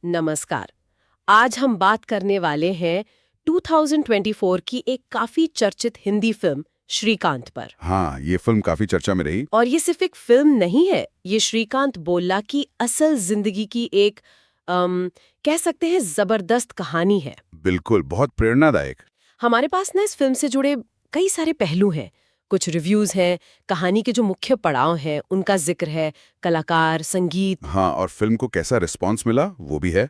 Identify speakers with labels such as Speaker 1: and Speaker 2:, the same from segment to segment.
Speaker 1: नमस्कार। आज हम बात करने वाले हैं 2024 की एक काफी चर्चित हिंदी फिल्म श्रीकांत पर।
Speaker 2: हाँ, ये फिल्म काफी चर्चा में रही।
Speaker 1: और ये सिर्फ एक फिल्म नहीं है, ये श्रीकांत बोल्ला की असल जिंदगी की एक कह सकते हैं जबरदस्त कहानी है।
Speaker 2: बिल्कुल, बहुत प्रेरणादायक।
Speaker 1: हमारे पास ना इस फिल्म से जुड़े कई सारे पहलू हैं। कुछ रिव्यूज हैं, कहानी के जो मुख्य पड़ाव हैं उनका जिक्र है, कलाकार, संगीत।
Speaker 2: हाँ, और फिल्म को कैसा रिस्पांस मिला वो भी है।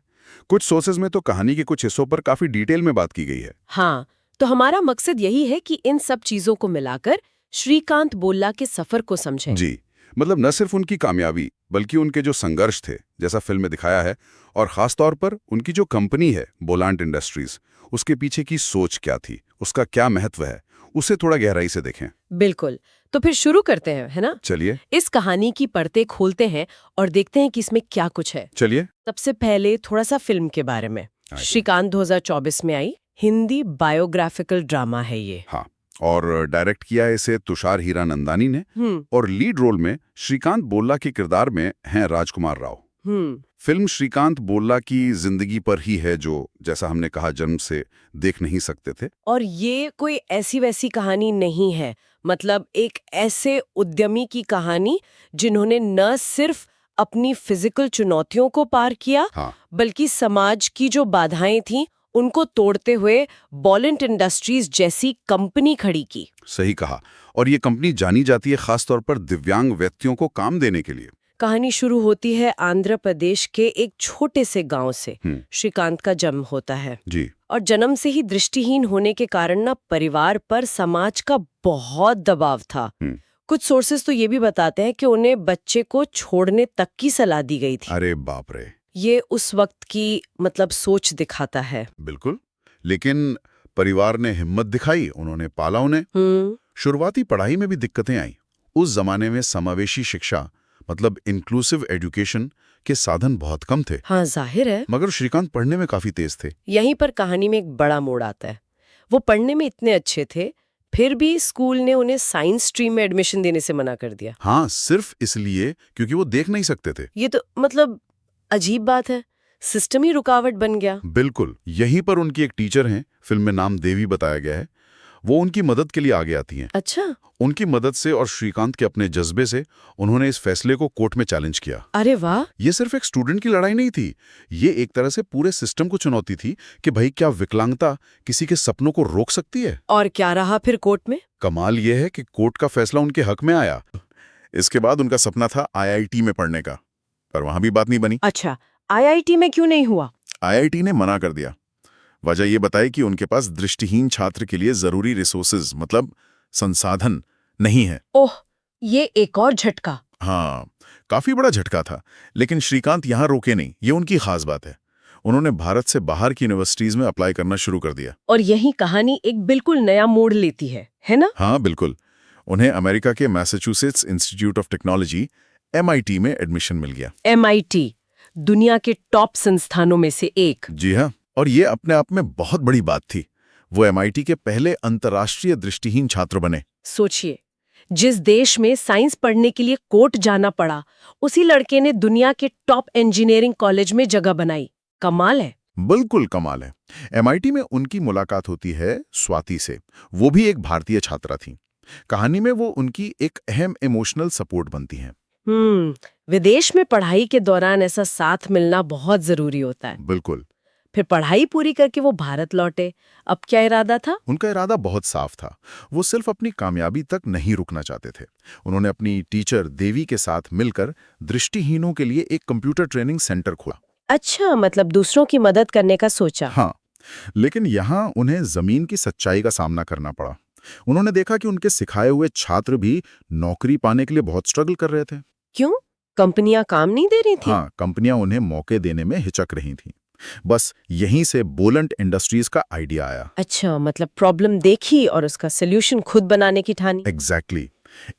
Speaker 2: कुछ सोर्सेज में तो कहानी के कुछ हिस्सों पर काफी डिटेल में बात की गई है।
Speaker 1: हाँ, तो हमारा मकसद यही है कि इन सब चीजों को मिलाकर श्रीकांत बोल्ला के सफर को समझें।
Speaker 2: जी, मतलब न सिर्फ उनकी कामयाबी बल्कि उनके जो संघर्ष थे, जैसा फिल्म में दिखाया है, और खास तौर पर उनकी जो कंपनी है बोलांट इंडस्ट्रीज, उसके पीछे की सोच क्या थी, उसका क्या महत्व है, उसे थोड़ा गहराई से देखें।
Speaker 1: बिल्कुल। तो फिर शुरू करते हैं, है ना?
Speaker 2: चलिए।
Speaker 1: इस कहानी की परतें खोलते हैं और देखते हैं कि इसमें क्या कुछ है।
Speaker 2: चलिए।
Speaker 1: सबसे पहले थोड़ा सा फिल्म के बारे में।
Speaker 2: आइए।
Speaker 1: श्रीकांत 2024 में आई हिंदी बायोग्राफिकल ड्रामा है ये।
Speaker 2: हाँ, और डायरेक्ट किया इसे तुषार हीरानंदानी ने, और लीड रोल में श्रीकांत बोल्ला के किरदार में हैं राजकुमार राव। फिल्म श्रीकांत बोल्ला की जिंदगी पर ही है, जो जैसा हमने कहा जन्म से देख नहीं सकते थे।
Speaker 1: और ये कोई ऐसी वैसी कहानी नहीं है, मतलब एक ऐसे उद्यमी की कहानी जिन्होंने न सिर्फ अपनी फिजिकल चुनौतियों को पार किया,
Speaker 2: हाँ,
Speaker 1: बल्कि समाज की जो बाधाएं थीं उनको तोड़ते हुए बॉलेंट इंडस्ट्रीज जैसी कंपनी खड़ी की।
Speaker 2: सही कहा। और ये कंपनी जानी जाती है खास तौर पर दिव्यांग व्यक्तियों को काम देने के लिए।
Speaker 1: कहानी शुरू होती है आंध्र प्रदेश के एक छोटे से गांव से। श्रीकांत का जन्म होता है
Speaker 2: जी।
Speaker 1: और जन्म से ही दृष्टिहीन होने के कारण ना परिवार पर समाज का बहुत दबाव था। कुछ सोर्सेस तो ये भी बताते हैं कि उन्हें बच्चे को छोड़ने तक की सलाह दी गई थी।
Speaker 2: अरे बाप रे।
Speaker 1: ये उस वक्त की मतलब सोच दिखाता है।
Speaker 2: बिल्कुल, लेकिन परिवार ने हिम्मत दिखाई, उन्होंने पाला उन्हें। शुरुआती पढ़ाई में भी दिक्कतें आई। उस जमाने में समावेशी शिक्षा मतलब इंक्लूसिव एजुकेशन के साधन बहुत कम थे।
Speaker 1: हाँ, जाहिर है।
Speaker 2: मगर श्रीकांत पढ़ने में काफी तेज थे।
Speaker 1: यहीं पर कहानी में एक बड़ा मोड़ आता है। वो पढ़ने में इतने अच्छे थे, फिर भी स्कूल ने उन्हें साइंस स्ट्रीम में एडमिशन देने से मना कर दिया।
Speaker 2: हाँ, सिर्फ इसलिए क्योंकि वो देख नहीं सकते थे।
Speaker 1: ये तो मतलब अजीब बात है, सिस्टम ही रुकावट बन गया।
Speaker 2: बिल्कुल, यहीं पर उनकी एक टीचर हैं, फिल्म में नाम देवी बताया गया है, वो उनकी मदद के लिए आगे आती हैं।
Speaker 1: अच्छा।
Speaker 2: उनकी मदद से और श्रीकांत के अपने जज्बे से उन्होंने इस फैसले को कोर्ट में चैलेंज किया।
Speaker 1: अरे वाह।
Speaker 2: ये सिर्फ एक स्टूडेंट की लड़ाई नहीं थी, ये एक तरह से पूरे सिस्टम को चुनौती थी कि भाई क्या विकलांगता किसी के सपनों को रोक सकती है।
Speaker 1: और क्या रहा फिर कोर्ट में?
Speaker 2: कमाल ये है कि कोर्ट का फैसला उनके हक में आया। इसके बाद उनका सपना था आईआईटी में पढ़ने का, पर वहां भी बात नहीं बनी।
Speaker 1: अच्छा, आईआईटी में क्यों नहीं हुआ?
Speaker 2: आईआईटी ने मना कर दिया। वजह ये बताई कि उनके पास दृष्टिहीन छात्र के लिए जरूरी रिसोर्सेज मतलब संसाधन नहीं है।
Speaker 1: ओह, ये एक और झटका।
Speaker 2: हाँ, काफी बड़ा झटका था। लेकिन श्रीकांत यहाँ रोके नहीं, ये उनकी खास बात है। उन्होंने भारत से बाहर की यूनिवर्सिटीज में अप्लाई करना शुरू कर दिया।
Speaker 1: और यही कहानी एक बिल्कुल नया मोड़ लेती है ना?
Speaker 2: हाँ बिल्कुल। उन्हें अमेरिका के Massachusetts institute of technology MIT में एडमिशन मिल गया।
Speaker 1: MIT दुनिया के टॉप संस्थानों में से एक।
Speaker 2: जी हाँ, और ये अपने आप में बहुत बड़ी बात थी। वो MIT के पहले अंतर्राष्ट्रीय दृष्टिहीन छात्र बने।
Speaker 1: सोचिए, जिस देश में साइंस पढ़ने के लिए कोर्ट जाना पड़ा, उसी लड़के ने दुनिया के टॉप इंजीनियरिंग कॉलेज में जगह बनाई। कमाल है।
Speaker 2: बिल्कुल कमाल है। MIT में उनकी मुलाकात होती है स्वाति से। वो भी एक भारतीय छात्रा थी। कहानी में वो उनकी एक अहम इमोशनल सपोर्ट बनती हैं।
Speaker 1: विदेश में पढ़ाई के दौरान ऐसा साथ मिलना बहुत जरूरी होता है।
Speaker 2: बिल्कुल।
Speaker 1: फिर पढ़ाई पूरी करके वो भारत लौटे। अब क्या इरादा था?
Speaker 2: उनका इरादा बहुत साफ था। वो सिर्फ अपनी कामयाबी तक नहीं रुकना चाहते थे। उन्होंने अपनी टीचर देवी के साथ मिलकर दृष्टिहीनों के लिए एक कंप्यूटर ट्रेनिंग सेंटर खोला।
Speaker 1: अच्छा, मतलब दूसरों की मदद करने का सोचा।
Speaker 2: हाँ, लेकिन यहाँ उन्हें जमीन की सच्चाई का सामना करना पड़ा। उन्होंने देखा कि उनके सिखाए हुए छात्र भी नौकरी पाने के लिए बहुत स्ट्रगल कर रहे थे।
Speaker 1: क्यों? कंपनियां काम नहीं दे रही थी?
Speaker 2: हाँ, कंपनियां उन्हें मौके देने में हिचक रही थीं। बस यहीं से बोलंट इंडस्ट्रीज का आइडिया आया।
Speaker 1: अच्छा, मतलब प्रॉब्लम देखी और उसका सोल्यूशन खुद बनाने की ठानी।
Speaker 2: एग्जैक्टली।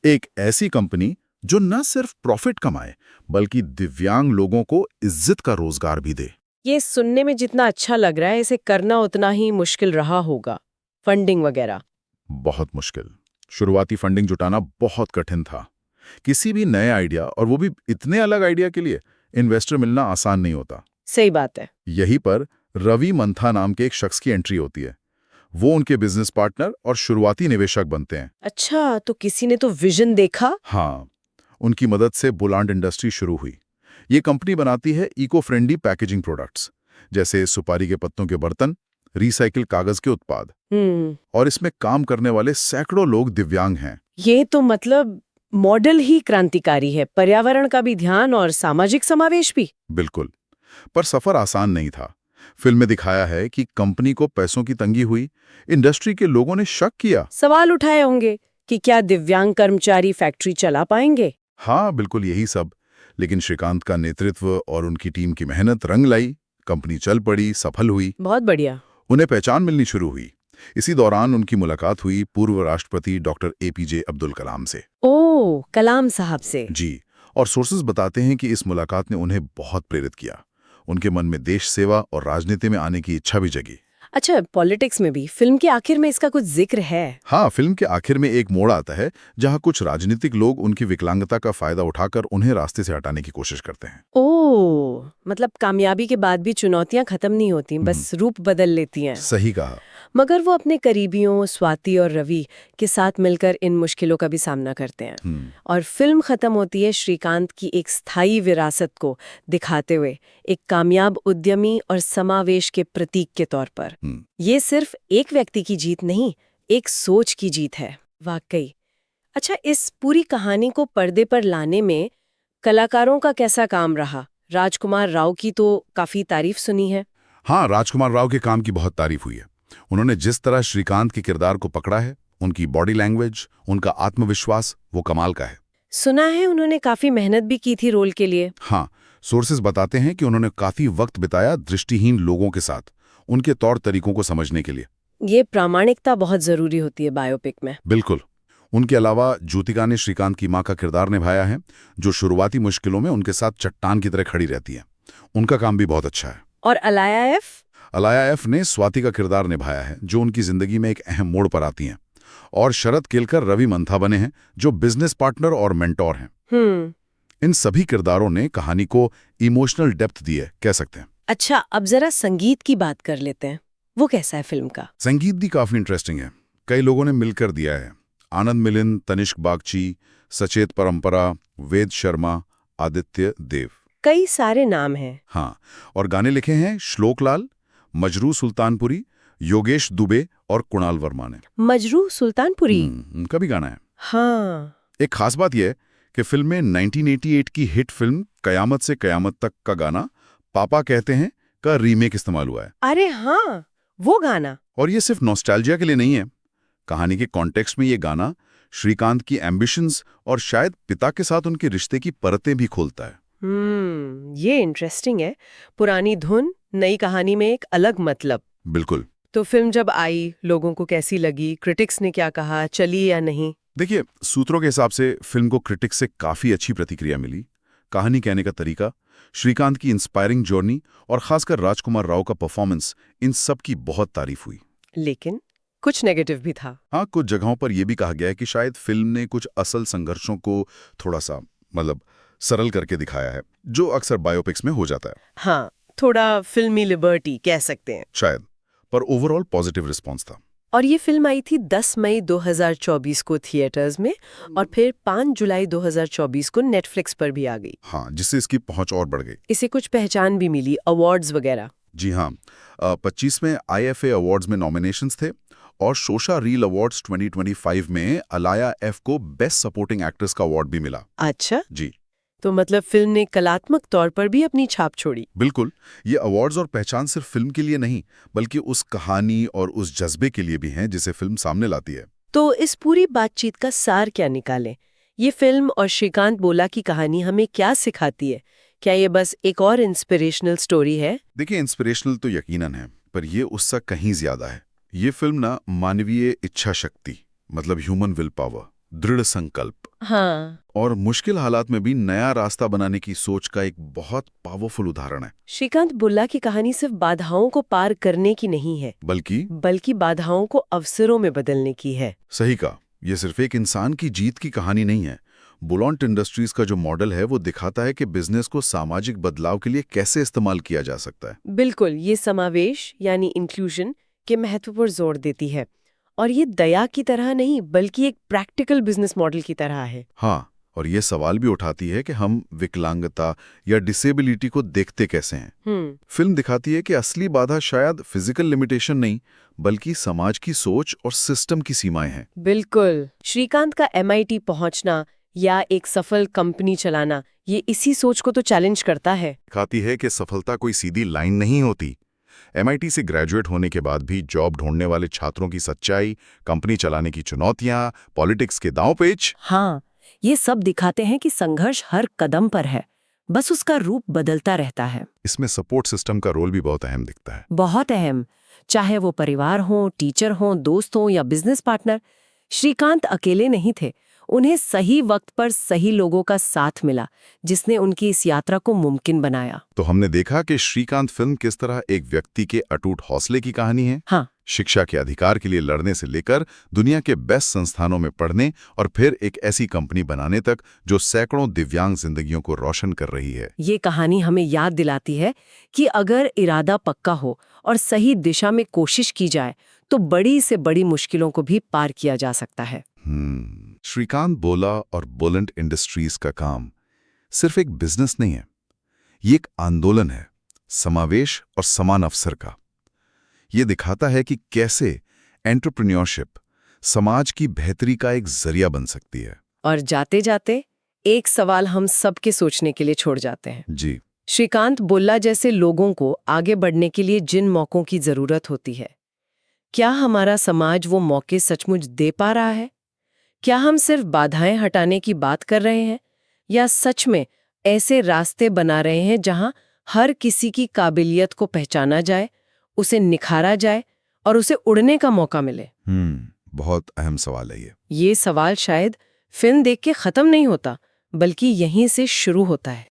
Speaker 2: एक ऐसी कंपनी जो न सिर्फ प्रॉफिट कमाए बल्कि दिव्यांग लोगों को इज्जत का रोजगार भी दे।
Speaker 1: ये सुनने में जितना अच्छा लग रहा है, इसे करना उतना ही मुश्किल रहा होगा। फंडिंग वगैरह?
Speaker 2: बहुत मुश्किल। शुरुआती फंडिंग जुटाना बहुत कठिन था। किसी भी नए आइडिया, और वो भी इतने अलग आइडिया के लिए, इन्वेस्टर मिलना आसान नहीं होता।
Speaker 1: सही बात है।
Speaker 3: यहीं पर रवि मंथा नाम के एक शख्स की एंट्री होती है। वो उनके बिजनेस पार्टनर और शुरुआती निवेशक बनते हैं।
Speaker 1: अच्छा, तो किसी ने तो विजन देखा।
Speaker 3: हाँ, उनकी मदद से बुलांड इंडस्ट्री शुरू हुई। ये कंपनी बनाती है इको फ्रेंडली पैकेजिंग प्रोडक्ट्स, जैसे सुपारी के पत्तों के बर्तन, रिसाइकिल कागज के उत्पाद। और इसमें काम करने वाले सैकड़ों लोग दिव्यांग हैं।
Speaker 1: ये तो मतलब मॉडल ही क्रांतिकारी है, पर्यावरण का भी ध्यान और सामाजिक समावेश भी।
Speaker 3: बिल्कुल, पर सफर आसान नहीं था। फिल्म में दिखाया है कि कंपनी को पैसों की तंगी हुई, इंडस्ट्री के लोगों ने शक किया।
Speaker 1: सवाल उठाए होंगे कि क्या दिव्यांग कर्मचारी फैक्ट्री चला पाएंगे।
Speaker 3: हाँ, बिल्कुल यही सब। लेकिन श्रीकांत का नेतृत्व और उनकी टीम की मेहनत रंग लाई। कंपनी चल पड़ी, सफल हुई।
Speaker 1: बहुत बढ़िया।
Speaker 3: उन्हें पहचान मिलनी शुरू हुई। इसी दौरान उनकी मुलाकात हुई पूर्व राष्ट्रपति डॉक्टर APJ अब्दुल कलाम से।
Speaker 1: ओह, कलाम साहब से।
Speaker 3: जी, और सोर्सेज बताते हैं कि इस मुलाकात ने उन्हें बहुत प्रेरित किया। उनके मन में देश सेवा और राजनीति में आने की इच्छा भी जगी।
Speaker 1: अच्छा, पॉलिटिक्स में भी फिल्म के आखिर में इसका कुछ जिक्र है।
Speaker 3: हाँ, फिल्म के आखिर में एक मोड़ आता है जहां कुछ राजनीतिक लोग उनकी विकलांगता का फायदा उठाकर उन्हें रास्ते से हटाने की कोशिश करते हैं।
Speaker 1: ओह, मतलब कामयाबी के बाद भी चुनौतियां खत्म नहीं होती, बस रूप बदल लेती हैं।
Speaker 3: सही कहा।
Speaker 1: मगर वो अपने करीबियों स्वाति और रवि के साथ मिलकर इन मुश्किलों का भी सामना करते हैं। और फिल्म खत्म होती है श्रीकांत की एक स्थायी विरासत को दिखाते हुए, एक कामयाब उद्यमी और समावेश के प्रतीक के तौर पर। ये सिर्फ एक व्यक्ति की जीत नहीं, एक सोच की जीत है, वाकई। अच्छा, इस पूरी कहानी को पर्दे पर लाने में कलाकारों का कैसा काम रहा? राजकुमार राव की तो काफी तारीफ सुनी है।
Speaker 3: हाँ, राजकुमार राव के काम की बहुत तारीफ हुई है। उन्होंने जिस तरह श्रीकांत के किरदार को पकड़ा है, उनकी बॉडी लैंग्वेज, उनका आत्मविश्वास, वो कमाल का है।
Speaker 1: सुना है उन्होंने काफी मेहनत भी की थी रोल के लिए।
Speaker 3: हाँ, सोर्सेज बताते हैं कि उन्होंने काफी वक्त बिताया दृष्टिहीन लोगों के साथ, उनके तौर तरीकों को समझने के लिए।
Speaker 1: ये प्रामाणिकता बहुत जरूरी होती है बायोपिक में।
Speaker 3: बिल्कुल। उनके अलावा ज्योतिका ने श्रीकांत की मां का किरदार निभाया है, जो शुरुआती मुश्किलों में उनके साथ चट्टान की तरह खड़ी रहती है। उनका काम भी बहुत अच्छा है।
Speaker 1: और अलाया एफ ने स्वाति का किरदार निभाया है, जो उनकी जिंदगी में एक अहम मोड़ पर आती हैं। और शरद केलकर रवि मंथा बने हैं, जो बिजनेस पार्टनर और मेंटोर हैं। इन सभी किरदारों ने कहानी को इमोशनल डेप्थ दी है, कह सकते हैं। अच्छा, अब जरा संगीत की बात कर लेते हैं। वो कैसा है फिल्म का?
Speaker 3: संगीत भी काफी इंटरेस्टिंग है। कई लोगों ने मिलकर दिया है। आनंद मिलिंद, तनिष्क बागची, सचेत परंपरा, वेद शर्मा, आदित्य देव,
Speaker 1: कई सारे नाम हैं।
Speaker 3: हाँ, और गाने लिखे हैं श्लोक लाल, मजरू सुल्तानपुरी, योगेश दुबे और कुणाल वर्मा ने।
Speaker 1: मजरू सुल्तानपुरी?
Speaker 3: उनका भी गाना है।
Speaker 1: हाँ।
Speaker 3: एक खास बात यह है कि फिल्म में 1988 की हिट फिल्म कयामत से कयामत तक का गाना पापा कहते हैं का रीमेक इस्तेमाल हुआ है।
Speaker 1: अरे हाँ, वो गाना।
Speaker 3: और ये सिर्फ नॉस्टैल्जिया के लिए नहीं है। कहानी के कॉन्टेक्स्ट में ये गाना श्रीकांत की एम्बिशंस और शायद पिता के साथ उनके रिश्ते की परतें भी खोलता है।
Speaker 1: ये इंटरेस्टिंग है। पुरानी धुन, नई कहानी में एक अलग मतलब।
Speaker 3: बिल्कुल।
Speaker 1: तो फिल्म जब आई, लोगों को कैसी लगी? क्रिटिक्स ने क्या कहा, चली या नहीं?
Speaker 3: देखिए, सूत्रों के हिसाब से फिल्म को क्रिटिक्स से काफी अच्छी प्रतिक्रिया मिली। कहानी कहने का तरीका, श्रीकांत की इंस्पायरिंग जर्नी और खासकर राजकुमार राव का परफॉर्मेंस, इन सब की बहुत तारीफ हुई।
Speaker 1: लेकिन कुछ नेगेटिव भी था।
Speaker 3: हाँ, कुछ जगहों पर यह भी कहा गया है कि शायद फिल्म ने कुछ असल संघर्षों को थोड़ा सा सरल करके दिखाया है, जो अक्सर बायोपिक्स में हो जाता है।
Speaker 1: हाँ, थोड़ा फिल्मी लिबर्टी कह सकते हैं
Speaker 3: शायद, पर ओवरऑल पॉजिटिव रिस्पॉन्स था।
Speaker 1: और ये फिल्म आई थी 10 मई 2024 को थिएटर्स में, और फिर 5 जुलाई 2024 को नेटफ्लिक्स पर भी आ गई।
Speaker 3: हाँ, जिससे इसकी पहुंच और बढ़ गई।
Speaker 1: इसे कुछ पहचान भी मिली, अवार्ड्स वगैरह।
Speaker 3: जी हाँ, 25वें IFA अवार्ड्स में नॉमिनेशंस थे, और शोशा रील अवार्ड्स 2025 में अलाया एफ को बेस्ट सपोर्टिंग एक्ट्रेस का अवार्ड भी मिला।
Speaker 1: अच्छा
Speaker 3: जी,
Speaker 1: तो मतलब फिल्म ने कलात्मक तौर पर भी अपनी छाप छोड़ी।
Speaker 3: बिल्कुल। ये अवार्ड्स और पहचान सिर्फ फिल्म के लिए नहीं, बल्कि उस कहानी और उस जज्बे के लिए भी हैं जिसे फिल्म सामने लाती है।
Speaker 1: तो इस पूरी बातचीत का सार क्या निकालें? ये फिल्म और श्रीकांत बोला की कहानी हमें क्या सिखाती है? क्या ये बस एक और इंस्पिरेशनल स्टोरी है?
Speaker 3: देखिए, इंस्पिरेशनल तो यकीनन है, पर ये उससे कहीं ज्यादा है। ये फिल्म ना मानवीय इच्छा शक्ति, मतलब ह्यूमन विल पावर, दृढ़ संकल्प,
Speaker 1: हाँ,
Speaker 3: और मुश्किल हालात में भी नया रास्ता बनाने की सोच का एक बहुत पावरफुल उदाहरण है।
Speaker 1: श्रीकांत बुल्ला की कहानी सिर्फ बाधाओं को पार करने की नहीं है, बल्कि बाधाओं को अवसरों में बदलने की है।
Speaker 3: सही कहा। यह सिर्फ एक इंसान की जीत की कहानी नहीं है, बुलॉन्ट इंडस्ट्रीज का जो मॉडल है वो दिखाता है कि बिजनेस को सामाजिक बदलाव के लिए कैसे इस्तेमाल किया जा सकता है।
Speaker 1: बिल्कुल, ये समावेश यानी इंक्लूजन के महत्व पर जोर देती है। और ये दया की तरह नहीं, बल्कि एक प्रैक्टिकल बिजनेस मॉडल की तरह है।
Speaker 3: हाँ, और ये सवाल भी उठाती है कि हम विकलांगता या डिसेबिलिटी को देखते कैसे हैं। फिल्म दिखाती है कि असली बाधा शायद फिजिकल लिमिटेशन नहीं, बल्कि समाज की सोच और सिस्टम की सीमाएं हैं।
Speaker 1: बिल्कुल, श्रीकांत का MIT पहुंचना या एक सफल कंपनी चलाना, ये इसी सोच को तो चैलेंज करता है।
Speaker 3: दिखाती है कि सफलता कोई सीधी लाइन नहीं होती। MIT से ग्रेजुएट होने के बाद भी जॉब ढूंढने वाले छात्रों की सच्चाई, कंपनी चलाने की चुनौतियां, पॉलिटिक्स के दांव-पेच।
Speaker 1: हाँ, ये सब दिखाते हैं कि संघर्ष हर कदम पर है, बस उसका रूप बदलता रहता है।
Speaker 3: इसमें सपोर्ट सिस्टम का रोल भी बहुत अहम दिखता है।
Speaker 1: बहुत अहम, चाहे वो परिवार हो, टीचर हो, दोस्त हो या बिजनेस पार्टनर। श्रीकांत अकेले नहीं थे, उन्हें सही वक्त पर सही लोगों का साथ मिला, जिसने उनकी इस यात्रा को मुमकिन बनाया।
Speaker 3: तो हमने देखा कि श्रीकांत फिल्म किस तरह एक व्यक्ति के अटूट हौसले की कहानी है।
Speaker 1: हाँ,
Speaker 3: शिक्षा के अधिकार के लिए लड़ने से लेकर दुनिया के बेस्ट संस्थानों में पढ़ने और फिर एक ऐसी कंपनी बनाने तक जो सैकड़ों दिव्यांग जिंदगियों को रोशन कर रही है।
Speaker 1: ये कहानी हमें याद दिलाती है कि अगर इरादा पक्का हो और सही दिशा में कोशिश की जाए तो बड़ी से बड़ी मुश्किलों को भी पार किया जा सकता है।
Speaker 3: श्रीकांत बोला और बुलंट इंडस्ट्रीज का काम सिर्फ एक बिजनेस नहीं है, ये एक आंदोलन है, समावेश और समान अवसर का। ये दिखाता है कि कैसे एंटरप्रेन्योरशिप समाज की बेहतरी का एक जरिया बन सकती है।
Speaker 1: और जाते जाते एक सवाल हम सबके सोचने के लिए छोड़ जाते हैं।
Speaker 3: जी,
Speaker 1: श्रीकांत बोल्ला जैसे लोगों को आगे बढ़ने के लिए जिन मौकों की जरूरत होती है, क्या हमारा समाज वो मौके सचमुच दे पा रहा है? क्या हम सिर्फ बाधाएं हटाने की बात कर रहे हैं, या सच में ऐसे रास्ते बना रहे हैं जहां हर किसी की काबिलियत को पहचाना जाए, उसे निखारा जाए और उसे उड़ने का मौका मिले?
Speaker 3: बहुत अहम सवाल है ये।
Speaker 1: ये सवाल शायद फिल्म देख के खत्म नहीं होता, बल्कि यहीं से शुरू होता है।